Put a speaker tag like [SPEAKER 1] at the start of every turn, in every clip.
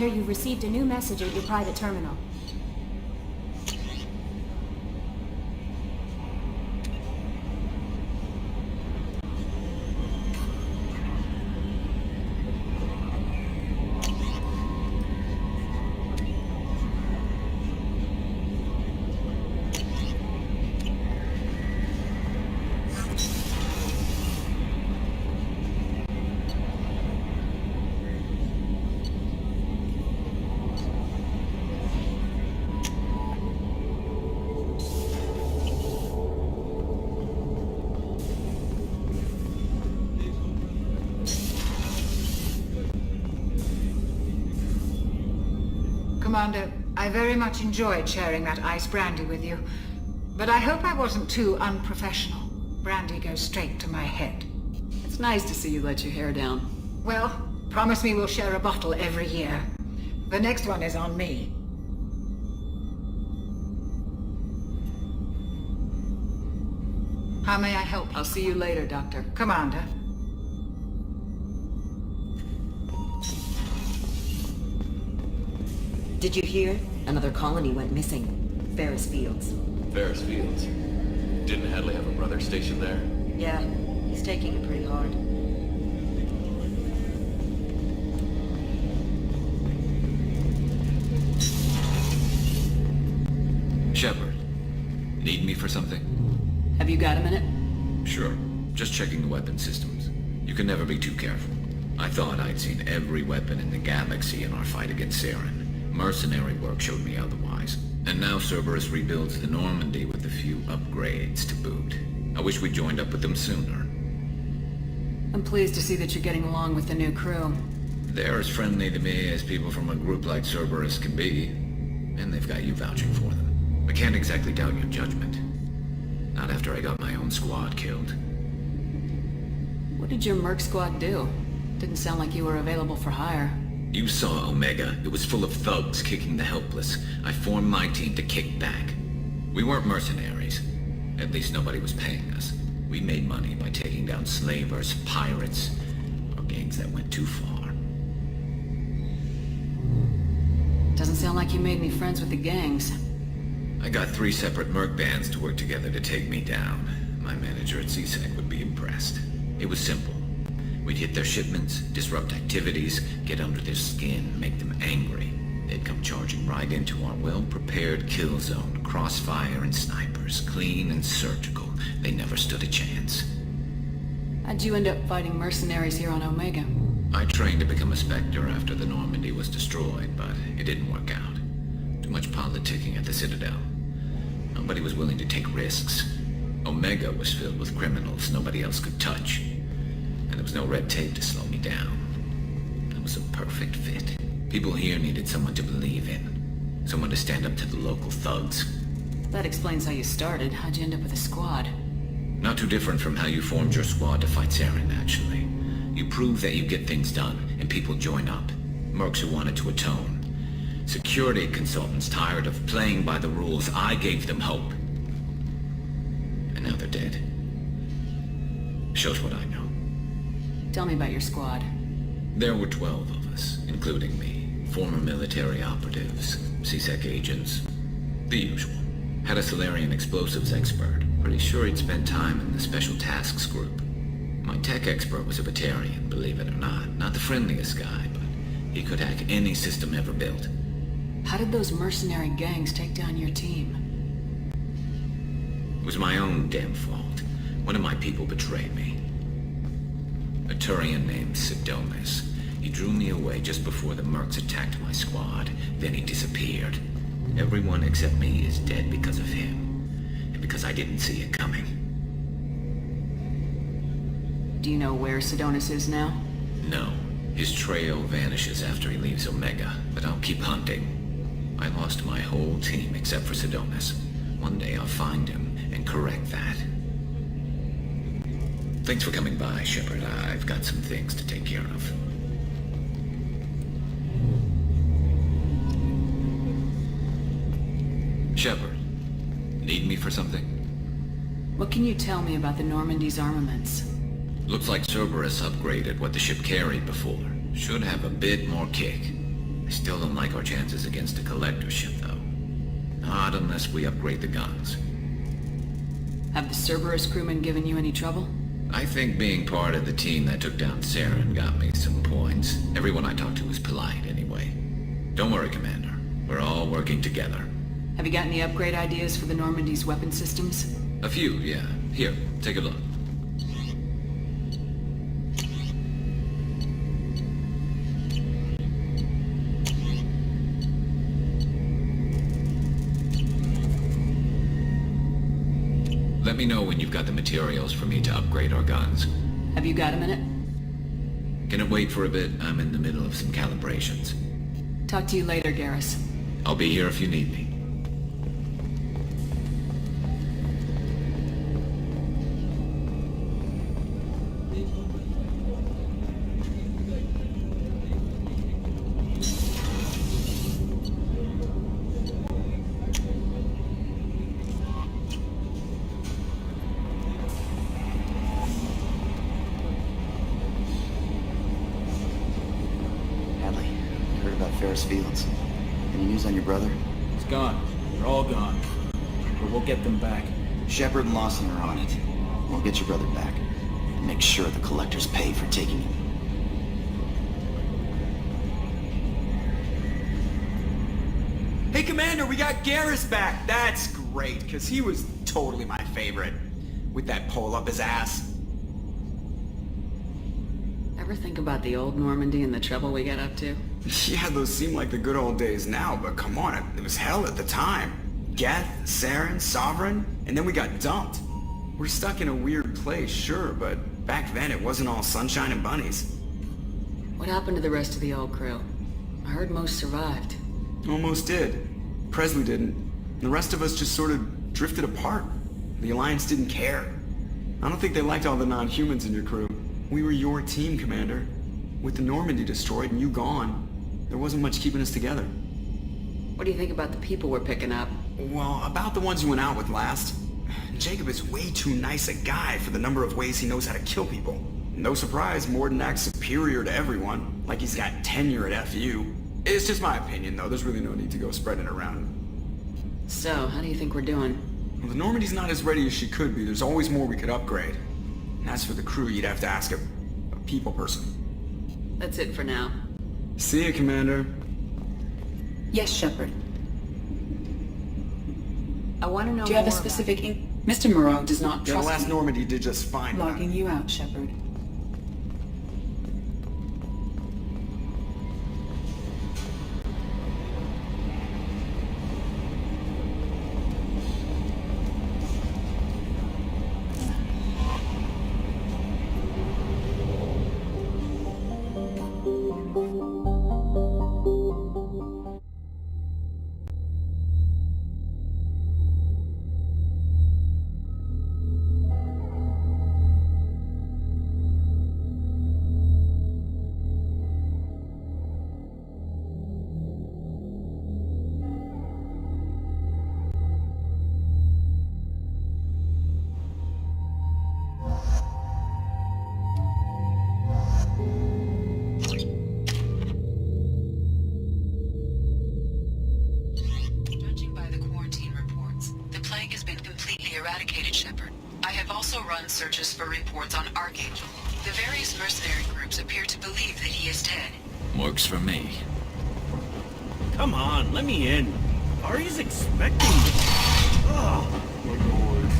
[SPEAKER 1] Commander, you've received a new message at your private terminal.
[SPEAKER 2] Commander, I very much enjoyed sharing that ice brandy with you. But I hope I wasn't too unprofessional. Brandy goes straight to my head.
[SPEAKER 3] It's nice to see you let your hair down.
[SPEAKER 2] Well, promise me we'll share a bottle every year. The next one is on me. How may I help you?
[SPEAKER 3] I'll see you later, Doctor.
[SPEAKER 2] Commander.
[SPEAKER 4] Did you hear? Another colony went missing. Ferris Fields.
[SPEAKER 5] Ferris Fields. Didn't Hadley have a brother stationed there?
[SPEAKER 4] Yeah, he's taking it pretty hard.
[SPEAKER 6] Shepard, need me for something?
[SPEAKER 3] Have you got a minute?
[SPEAKER 6] Sure. Just checking the weapon systems. You can never be too careful. I thought I'd seen every weapon in the galaxy in our fight against Saren. Mercenary work showed me otherwise. And now Cerberus rebuilds the Normandy with a few upgrades to boot. I wish we joined up with them sooner.
[SPEAKER 3] I'm pleased to see that you're getting along with the new crew.
[SPEAKER 6] They're as friendly to me as people from a group like Cerberus can be. And they've got you vouching for them. I can't exactly doubt your judgment. Not after I got my own squad killed.
[SPEAKER 3] What did your Merc squad do? Didn't sound like you were available for hire.
[SPEAKER 6] You saw Omega. It was full of thugs kicking the helpless. I formed my team to kick back. We weren't mercenaries. At least nobody was paying us. We made money by taking down slavers, pirates, or gangs that went too far.
[SPEAKER 3] Doesn't sound like you made any friends with the gangs.
[SPEAKER 6] I got 3 separate merc bands to work together to take me down. My manager at CSEC would be impressed. It was simple. We'd hit their shipments, disrupt activities, get under their skin, make them angry. They'd come charging right into our well-prepared kill zone, crossfire and snipers, clean and surgical. They never stood a chance.
[SPEAKER 3] How'd you end up fighting mercenaries here on Omega?
[SPEAKER 6] I trained to become a Spectre after the Normandy was destroyed, but it didn't work out. Too much politicking at the Citadel. Nobody was willing to take risks. Omega was filled with criminals nobody else could touch. And there was no red tape to slow me down. It was a perfect fit. People here needed someone to believe in. Someone to stand up to the local thugs.
[SPEAKER 3] That explains how you started. How'd you end up with a squad?
[SPEAKER 6] Not too different from how you formed your squad to fight Saren, actually. You prove that you get things done, and people join up. Mercs who wanted to atone. Security consultants tired of playing by the rules. I gave them hope. And now they're dead. Shows what I know.
[SPEAKER 3] Tell me about your squad.
[SPEAKER 6] There were 12 of us, including me. Former military operatives, CSEC agents. The usual. Had a Solarian explosives expert. Pretty sure he'd spent time in the Special Tasks Group. My tech expert was a Batarian, believe it or not. Not the friendliest guy, but he could hack any system ever built.
[SPEAKER 3] How did those mercenary gangs take down your team?
[SPEAKER 6] It was my own damn fault. One of my people betrayed me. A Turian named Sidonis. He drew me away just before the Mercs attacked my squad. Then he disappeared. Everyone except me is dead because of him. And because I didn't see it coming.
[SPEAKER 3] Do you know where Sidonis is now?
[SPEAKER 6] No. His trail vanishes after he leaves Omega, but I'll keep hunting. I lost my whole team except for Sidonis. One day I'll find him and correct that. Thanks for coming by, Shepard. I've got some things to take care of. Shepard, need me for something?
[SPEAKER 3] What can you tell me about the Normandy's armaments?
[SPEAKER 6] Looks like Cerberus upgraded what the ship carried before. Should have a bit more kick. I still don't like our chances against a collector ship, though. Not unless we upgrade the guns.
[SPEAKER 3] Have the Cerberus crewmen given you any trouble?
[SPEAKER 6] I think being part of the team that took down Saren got me some points. Everyone I talked to was polite, anyway. Don't worry, Commander. We're all working together.
[SPEAKER 3] Have you got any upgrade ideas for the Normandy's weapon systems?
[SPEAKER 6] A few, yeah. Here, take a look. Let me know when you've got the materials for me to upgrade our guns.
[SPEAKER 3] Have you got a minute?
[SPEAKER 6] Can it wait for a bit? I'm in the middle of some calibrations.
[SPEAKER 3] Talk to you later, Garrus.
[SPEAKER 6] I'll be here if you need me.
[SPEAKER 7] Hadley, I heard about Ferris Fields. Any news on your brother?
[SPEAKER 8] It's gone. They're all gone. But we'll get them back.
[SPEAKER 7] Shepard and Lawson are on it. We'll get your brother back. And make sure the collectors pay for taking him.
[SPEAKER 9] Hey, Commander, we got Garrus back! That's great, because he was totally my favorite. With that pole up his ass.
[SPEAKER 3] Ever think about the old Normandy and the trouble we got up to?
[SPEAKER 9] Yeah, those seem like the good old days now, but come on, it was hell at the time. Geth, Saren, Sovereign, and then we got dumped. We're stuck in a weird place, sure, but back then it wasn't all sunshine and bunnies.
[SPEAKER 3] What happened to the rest of the old crew? I heard most survived.
[SPEAKER 9] Almost did. Presley didn't. The rest of us just sort of drifted apart. The Alliance didn't care. I don't think they liked all the non-humans in your crew. We were your team, Commander. With the Normandy destroyed and you gone, there wasn't much keeping us together.
[SPEAKER 3] What do you think about the people we're picking up?
[SPEAKER 9] Well, about the ones you went out with last. Jacob is way too nice a guy for the number of ways he knows how to kill people. No surprise, Mordin acts superior to everyone, like he's got tenure at FU. It's just my opinion, though. There's really no need to go spreading it around.
[SPEAKER 3] So, how do you think we're doing?
[SPEAKER 9] Well, the Normandy's not as ready as she could be. There's always more we could upgrade. And as for the crew, you'd have to ask a people person.
[SPEAKER 3] That's it for now.
[SPEAKER 9] See you, Commander.
[SPEAKER 10] Yes, Shepard.
[SPEAKER 3] I want to know
[SPEAKER 10] Do you have a
[SPEAKER 3] more
[SPEAKER 10] specific Mr. Moreau does not
[SPEAKER 9] Yeah, the
[SPEAKER 10] trust
[SPEAKER 9] last
[SPEAKER 10] me.
[SPEAKER 9] Normandy did just fine.
[SPEAKER 10] Logging you out, Shepard.
[SPEAKER 11] Judging by the quarantine reports, the plague has been completely eradicated, Shepard. I have also run searches for reports on Archangel. The various mercenary groups appear to believe that he is dead.
[SPEAKER 6] Works for me.
[SPEAKER 8] Come on, let me in. Ari's expecting me. Oh, my lord.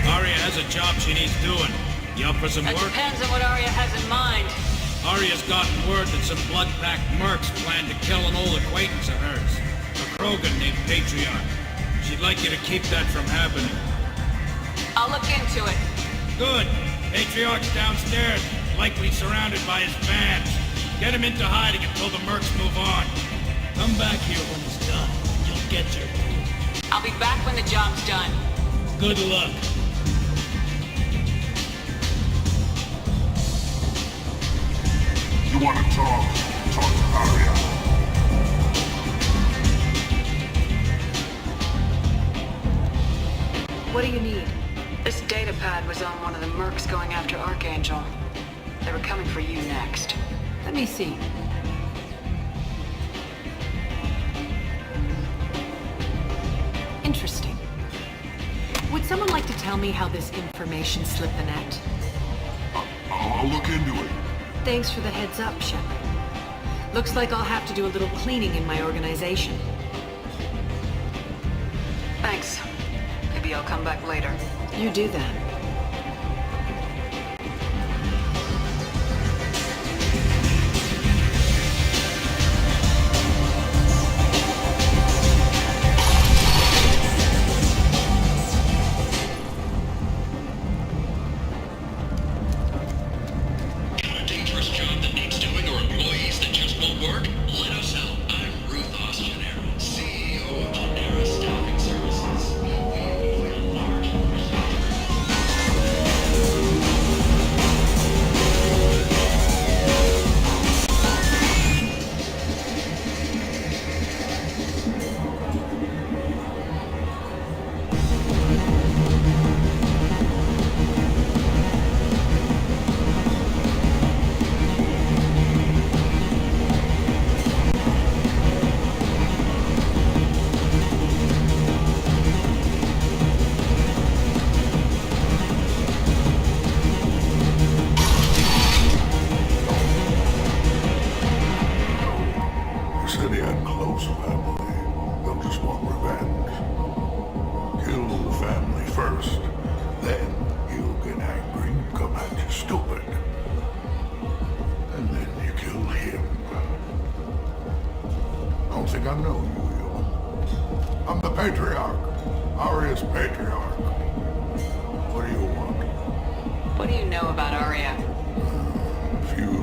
[SPEAKER 12] Arya has a job she needs doing. You up for some
[SPEAKER 3] That
[SPEAKER 12] work?
[SPEAKER 3] depends on what Arya has in mind.
[SPEAKER 12] Arya's gotten word that some blood-packed mercs plan to kill an old acquaintance of hers, a Krogan named Patriarch. She'd like you to keep that from happening.
[SPEAKER 3] I'll look into it.
[SPEAKER 12] Good. Patriarch's downstairs, likely surrounded by his fans. Get him into hiding until the mercs move on. Come back here when it's done. You'll get your...
[SPEAKER 3] I'll be back when the job's done.
[SPEAKER 12] Good luck.
[SPEAKER 13] You want to talk? Talk to Arya.
[SPEAKER 3] What do you need? This data pad was on one of the mercs going after Archangel. They were coming for you next. Let me see. Interesting. Would someone like to tell me how this information slipped the net?
[SPEAKER 13] I'll look into it.
[SPEAKER 3] Thanks for the heads up, Shepard. Looks like I'll have to do a little cleaning in my organization. Thanks. Maybe I'll come back later. You do that.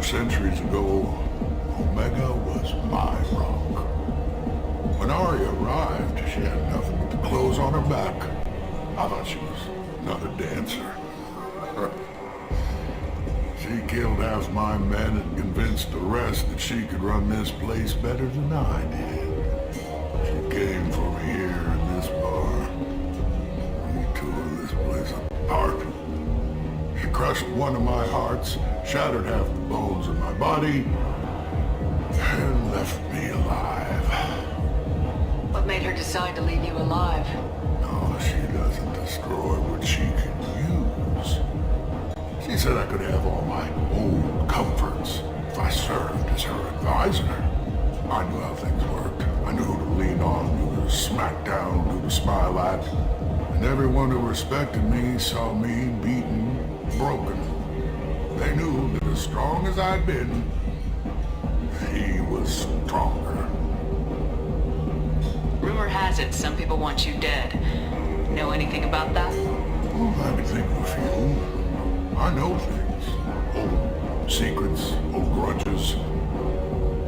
[SPEAKER 13] Centuries ago, Omega was my rock. When Arya arrived, she had nothing but the clothes on her back. I thought she was another dancer. She killed half my men and convinced the rest that she could run this place better than I did. She came for me here in this bar. We tore this place apart. She crushed one of my hearts, shattered half the bones in my body, and left me alive.
[SPEAKER 3] What made her decide to leave you alive?
[SPEAKER 13] No, she doesn't destroy what she can use. She said I could have all my old comforts if I served as her advisor. I knew how things worked. I knew who to lean on, who to smack down, who to smile at. And everyone who respected me saw me beaten, broken. They knew that as strong as I'd been, he was stronger.
[SPEAKER 3] Rumor has it some people want you dead. Know anything about that?
[SPEAKER 13] Well, I can think of a few. I know things. Old secrets, old grudges.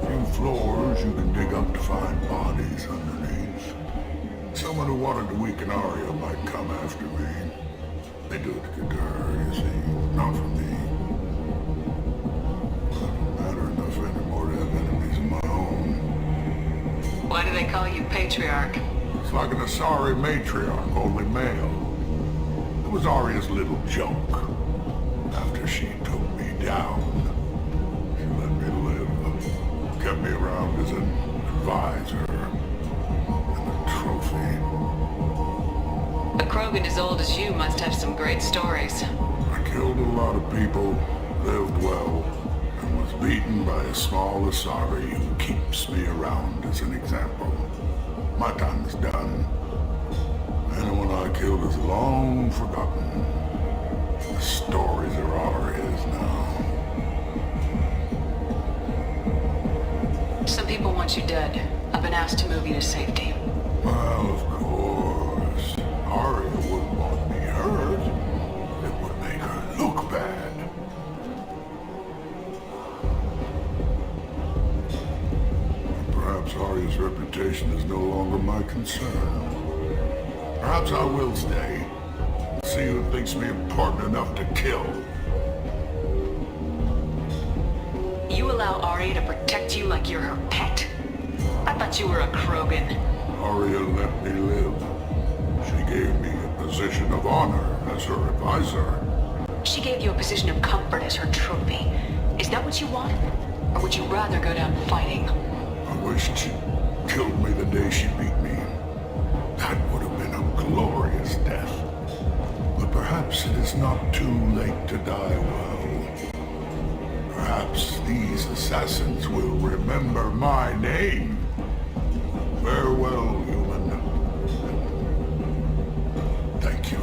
[SPEAKER 13] Few floors you can dig up to find bodies underneath. Someone who wanted to weaken Arya might come after me. They do it to get to her, you see, not for me. It doesn't matter enough anymore to have enemies of my own.
[SPEAKER 3] Why do they call you Patriarch?
[SPEAKER 13] It's like an Asari matriarch, only male. It was Arya's little joke. After she took me down, she let me live. Kept me around as an advisor and a trophy.
[SPEAKER 3] A Krogan as old as you must have some great stories.
[SPEAKER 13] I killed a lot of people, lived well, and was beaten by a small Asari who keeps me around as an example. My time is done. Anyone I killed is long forgotten. The stories are Arya's now.
[SPEAKER 3] Some people want you dead. I've been asked to move you to safety.
[SPEAKER 13] Well, of course. Arya wouldn't want me hurt. It would make her look bad. Perhaps Arya's reputation is no longer my concern. Perhaps I will stay. see who thinks me important enough to kill.
[SPEAKER 3] You allow Arya to protect you like you're her pet? I thought you were a Krogan.
[SPEAKER 13] Arya let me live. She gave me a position of honor as her advisor.
[SPEAKER 3] She gave you a position of comfort as her trophy. Is that what you want? Or would you rather go down fighting?
[SPEAKER 13] I wished she'd killed me the day she beat me. That would have been a glorious death. But perhaps it is not too late to die well. Perhaps these assassins will remember my name. Farewell, human. Thank you.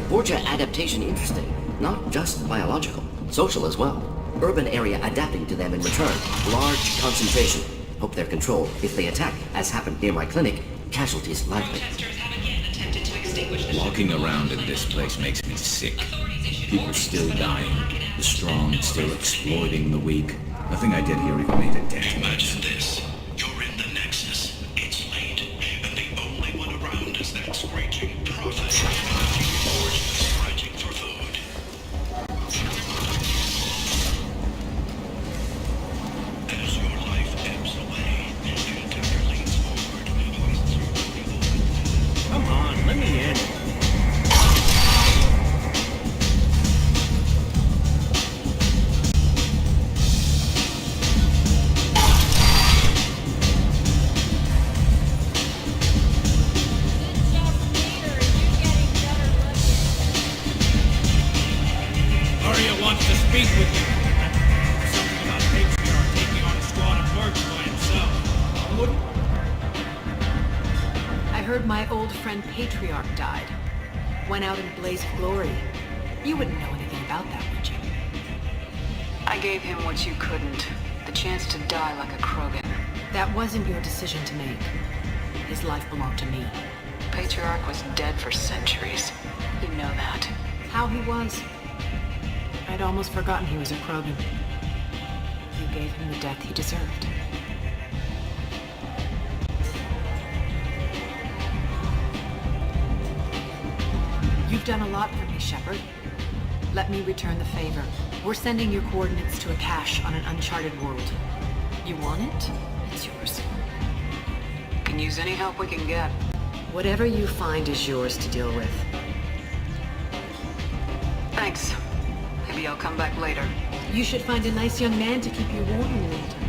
[SPEAKER 14] Borgia adaptation interesting. Not just biological, social as well. Urban area adapting to them in return. Large concentration. Hope they're controlled. If they attack, as happened near my clinic, casualties likely.
[SPEAKER 6] Walking around in this place makes me sick. People still dying. The strong still exploiting the weak. Nothing I did here even made a dent.
[SPEAKER 15] Imagine this. You're in the Nexus. It's late, and the only one around is that screeching prophet. Scratching for food. As your life ebbs away, and Tucker leans forward, hoists her rifle.
[SPEAKER 8] Come on, let me in.
[SPEAKER 12] Arya wants to speak with you. Something about Patriarch taking on a squad of mercs by himself. What?
[SPEAKER 1] I heard my old friend Patriarch died. Went out in a blaze of glory. You wouldn't know anything about that, would you?
[SPEAKER 3] I gave him what you couldn't. The chance to die like a Krogan.
[SPEAKER 1] That wasn't your decision to make. His life belonged to me.
[SPEAKER 3] Patriarch was dead for centuries. You know that.
[SPEAKER 1] How he was? I'd almost forgotten he was a Krogan. You gave him the death he deserved. You've done a lot for me, Shepard. Let me return the favor. We're sending your coordinates to a cache on an uncharted world. You want it? It's yours.
[SPEAKER 3] Can use any help we can get.
[SPEAKER 1] Whatever you find is yours to deal with.
[SPEAKER 3] Thanks. Maybe I'll come back later.
[SPEAKER 1] You should find a nice young man to keep you warm in the meantime.